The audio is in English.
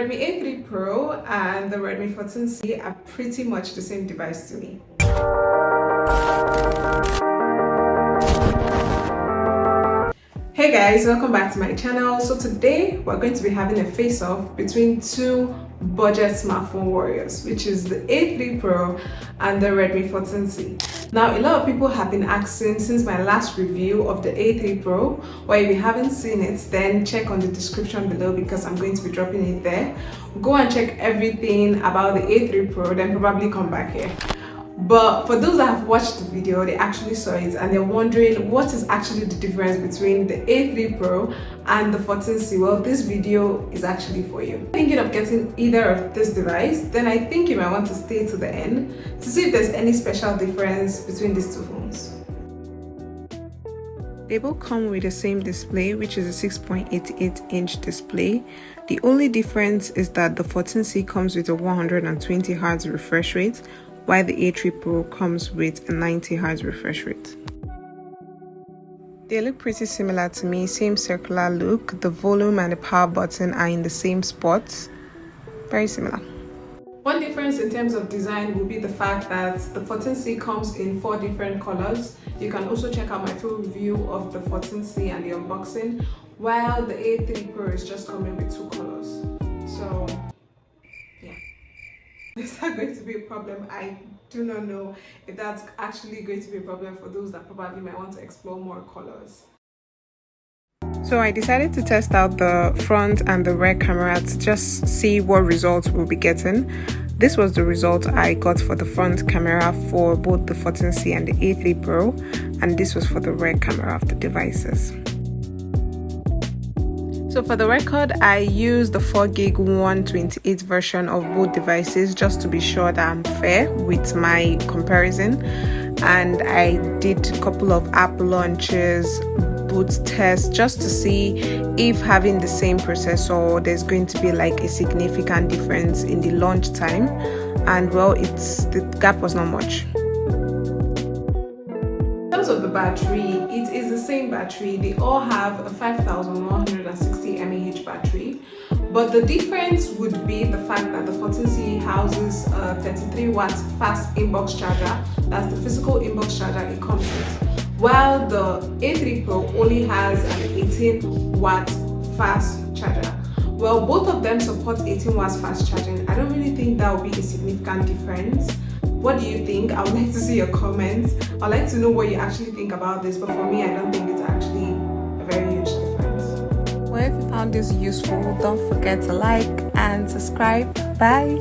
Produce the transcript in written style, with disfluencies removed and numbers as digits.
Redmi A3 Pro and the Redmi 14c are pretty much the same device to me. Hey guys, welcome back to my channel. So today we're going to be having a face-off between two budget smartphone warriors, which is the A3 Pro and the Redmi 14c. Now, a lot of people have been asking since my last review of the A3 Pro, or if you haven't seen it, then check on the description below because I'm going to be dropping it there. Go and check everything about the A3 Pro, then probably come back here. But for those that have watched the video, they actually saw it and they're wondering what is actually the difference between the A3 Pro and the 14c. Well, this video is actually for you. Thinking of getting either of this device, then I think you might want to stay to the end to see if there's any special difference between these two phones. They both come with the same display, which is a 6.88-inch display. The only difference is that the 14c comes with a 120Hz refresh rate, while the A3 Pro comes with a 90Hz refresh rate. They look pretty similar to me, same circular look. The volume and the power button are in the same spots. Very similar. One difference in terms of design will be the fact that the 14c comes in 4 different colors. You can also check out my full review of the 14c and the unboxing, while the A3 Pro is just coming with 2 colors. So yeah. Is that going to be a problem? I do not know if that's actually going to be a problem for those that probably might want to explore more colors. So I decided to test out the front and the rear camera to just see what results we'll be getting. This was the result I got for the front camera for both the 14c and the A3 Pro, and this was for the rear camera of the devices. So for the record, I used the 4GB 128 version of both devices just to be sure that I'm fair with my comparison. And I did a couple of app launches, boot tests, just to see if having the same processor, there's going to be like a significant difference in the launch time. And well, the gap was not much. In terms of the battery, it is the same battery. They all have a 5160 mAh battery, but the difference would be the fact that the 14c houses a 33 watt fast inbox charger. That's the physical inbox charger it comes with, while the A3 Pro only has an 18 watt fast charger. Well, both of them support 18 watts fast charging. I don't really think that will be a significant difference. What do you think? I would like to see your comments. I'd like to know what you actually think about this, but for me, I don't think it's actually a very huge difference. Well, if you found this useful, don't forget to like and subscribe. Bye!